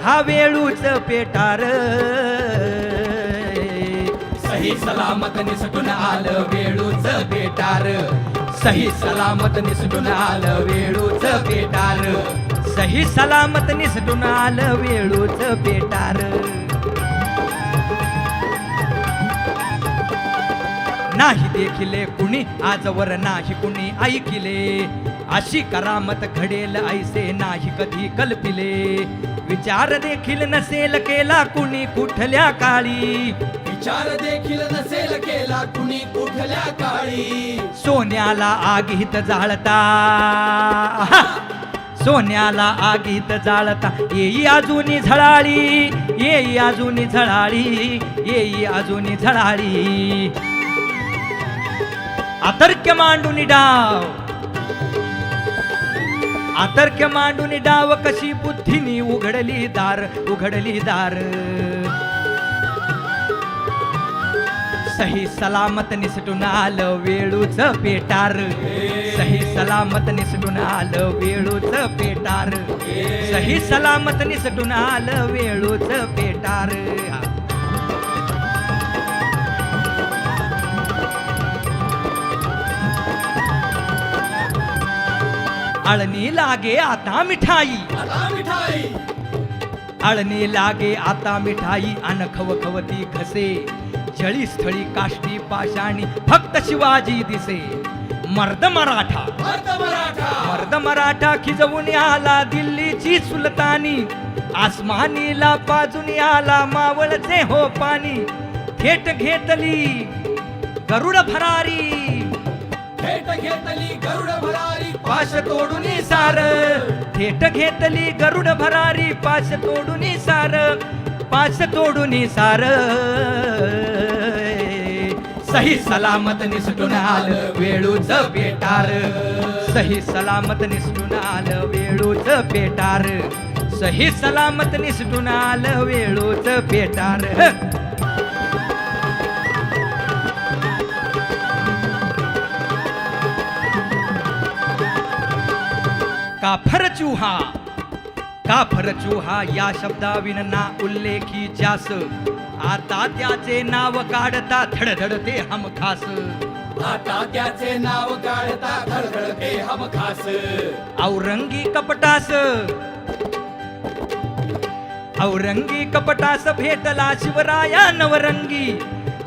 हा वेळूच पेटार. सही सलामत निसटून आलं वेळूच पेटार. सही सलामत निसटून आलं वेळूच पेटार. सही सलामत निसटून आलं वेळूच पेटार. नाही देखिले कुणी आजवर नाही कुणी ऐकिले, अशी करामत घडेल ऐसे नाही कधी कल्पिले. विचार देखील नसेल केला कुणी कुठल्या काळी, विचार देखील नसेल केला कुणी कुठल्या काळी. सोन्याला आगीत जाळता, सोन्याला आगीत जाळता येई अजूनी झळाळी, येई अजूनी झळाळी, येई अजूनी झळाळी. अतर्क्य मांडून डाव, अतर्क्य मांडून डाव कशी बुद्धीनी उघडली दार, उघडली दार. सही सलामत निसटून आलं वेळूच पेटार. सही सलामत निसटून आलं वेळूच पेटार. सही सलामत निसटून आलं वेळूच पेटार. अळणी लागे आता मिठाई, आता मिठाई. अळणी लागे आता मिठाई अन खवखवती घसे. जळी स्थळी काष्टी पाषाणी फक्त शिवाजी दिसे. मर्द मराठा, मर्द मराठा, मर्द मराठा खिजवून आला दिल्लीची सुलतानी. आसमानीला पाजून आला मावळचे हो पाणी. थेट घेतली गरुड भरारी, थेट घेतली गरुड भरारी पाश तोडून सार. थेट घेतली गरुड भरारी पाश तोडून सार, पाश तोडून सार. सही सलामत निसटून आलं वेळूच पेटार. सही सलामत निसटून आलं वेळूच पेटार. सही सलामत निसटून आलं वेळूच पेटार. काफर चूहा, काफर चूहा या शब्दाविन ना उल्लेखी जास. आता त्याचे नाव काढता धडधडते हमखास. आता त्याचे नाव काढता धडधडते हमखास. औरंगी कपटास, औरंगी कपटास भेटला शिवराया नवरंगी.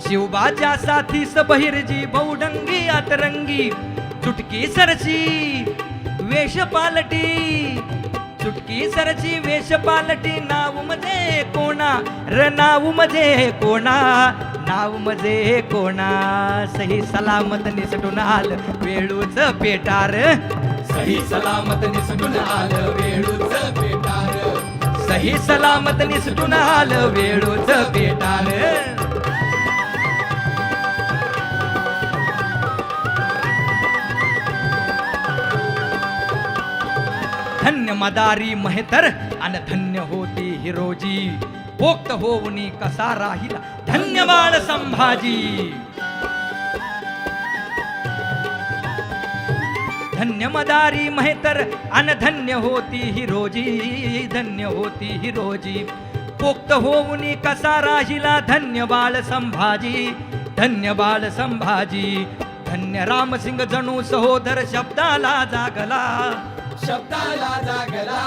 शिवबाच्या साथीस बहिरजी बहुडंगी अतरंगी. चुटकी सरची वेश पालटी, चुटकी सरची वेश पालटी. नाव मजे कोणा र, नाव मजे कोणा, नाव मजे कोणा. सही सलामत निसटून आलं वेळूच पेटार. सही सलामत निसटून आलं वेळूच पेटार. सही सलामत निसटून आलं वेळूच पेटार. धन्य मदारी महेतर अन धन्य होती हिरोजी. पोक्त होऊनी कसा राहिला धन्यवाद संभाजी. धन्य मदारी महेतर अन धन्य होती हिरोजी, धन्य होती हिरोजी. पोक्त होऊनी कसा राहिला धन्य बाळ संभाजी, धन्य बाळ संभाजी. धन्य रामसिंग जणू सहोदर शब्दाला जागला, शब्दाला जागला,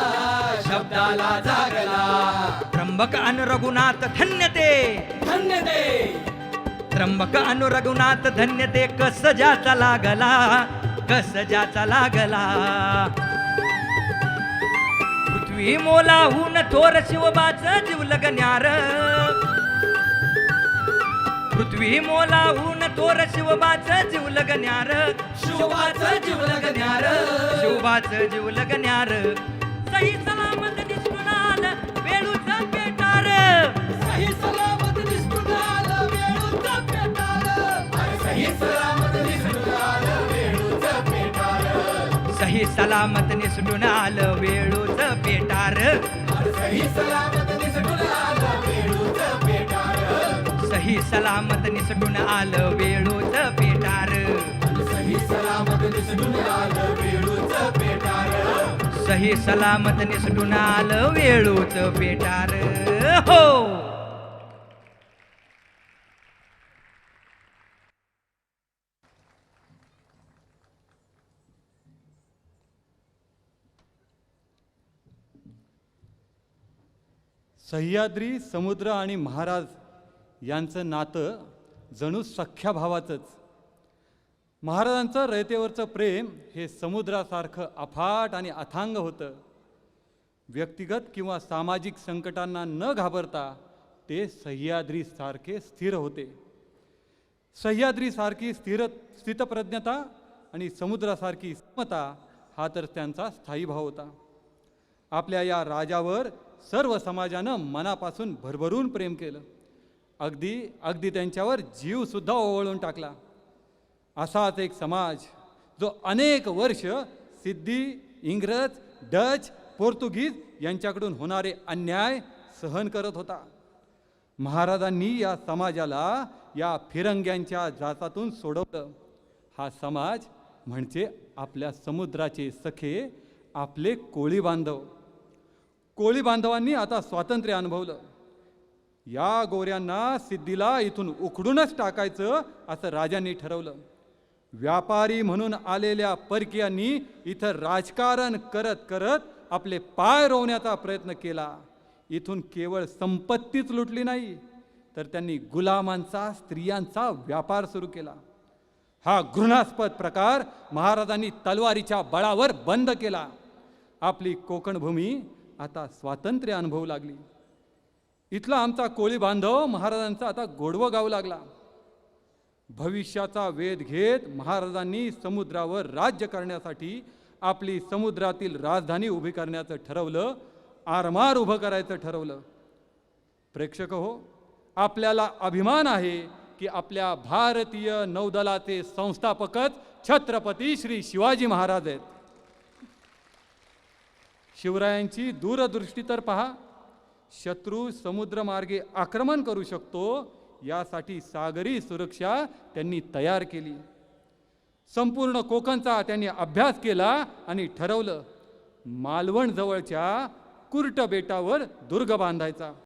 शब्दाला जागला. त्र्यंबक अनु रघुनाथ धन्य ते, धन्य ते. त्र्यंबक अनु रघुनाथ धन्य ते. कस ज्याचा लागला, कस ज्याचा लागला. पृथ्वी मोलाहून थोर शिवबाच जीवलग न्यार. पृथ्वी मोलाहून थोर शिवबाच जीवलग न्यार. शिवबाचं जीवलग न्यार, शिवबाचं जीवलग न्यार. सही सलामत निसटून आलं वेळूच पेटार. सही सलामत निसटून आलं वेळूच पेटार. सही सलामत निसटून आलं वेळूच पेटार. सही सलामत निसटून आलं वेळूच पेटार. सही सलामत निसटून आलं वेळूच पेटार. सही सलामत निसटून आलं वेळूच पेटार. सही सलामत निसटून आलं वेळूच पेटार. सही सलामत निसटून आलं वेळूच बेटार हो. सह्याद्री समुद्र आणि महाराज यांचं नातं जणू सख्या भावाचंच. महाराजांचं रयतेवरचं प्रेम हे समुद्रासारखं अफाट आणि अथांग होतं. व्यक्तिगत किंवा सामाजिक संकटांना न घाबरता ते सह्याद्रीसारखे स्थिर होते. सह्याद्रीसारखी स्थितप्रज्ञता आणि समुद्रासारखी समता हा तर त्यांचा स्थायी भाव होता. आपल्या या राजावर सर्व समाजानं मनापासून भरभरून प्रेम केलं. अगदी त्यांच्यावर जीवसुद्धा ओवाळून टाकला. असाच एक समाज जो अनेक वर्ष सिद्धी, इंग्रज, डच, पोर्तुगीज यांच्याकडून होणारे अन्याय सहन करत होता. महाराजांनी या समाजाला या फिरंग्यांच्या जाचातून सोडवलं. हा समाज म्हणजे आपल्या समुद्राचे सखे, आपले कोळी बांधव. कोळी बांधवांनी आता स्वातंत्र्य अनुभवलं. या गोऱ्यांना सिद्धीला इथून उखडूनच टाकायचं असं राजांनी ठरवलं. व्यापारी म्हणून आलेल्या परकीयांनी इथं राजकारण करत करत आपले पाय रोवण्याचा प्रयत्न केला. इथून केवळ संपत्तीच लुटली नाही, तर त्यांनी गुलामांचा, स्त्रियांचा व्यापार सुरू केला. हा घृणास्पद प्रकार महाराजांनी तलवारीच्या बळावर बंद केला. आपली कोकण भूमी आता स्वातंत्र्य अनुभवू लागली. इथला आमचा कोळी बांधव महाराजांचा आता गोडवं गाऊ लागला. भविष्याचा वेध घेत महाराजांनी समुद्रावर राज्य करण्यासाठी आपली समुद्रातील राजधानी उभी करण्याचं ठरवलं. आरमार उभं करायचं ठरवलं. प्रेक्षक हो, आपल्याला अभिमान आहे की आपल्या भारतीय नौदलाचे संस्थापकच छत्रपती श्री शिवाजी महाराज आहेत. शिवरायांची दूरदृष्टी तर पहा. शत्रू समुद्रमार्गे आक्रमण करू शकतो यासाठी सागरी सुरक्षा त्यांनी तयार केली. संपूर्ण कोकणचा त्यांनी अभ्यास केला आणि ठरवलं मालवण जवळच्या कुर्ट बेटावर दुर्ग बांधायचा.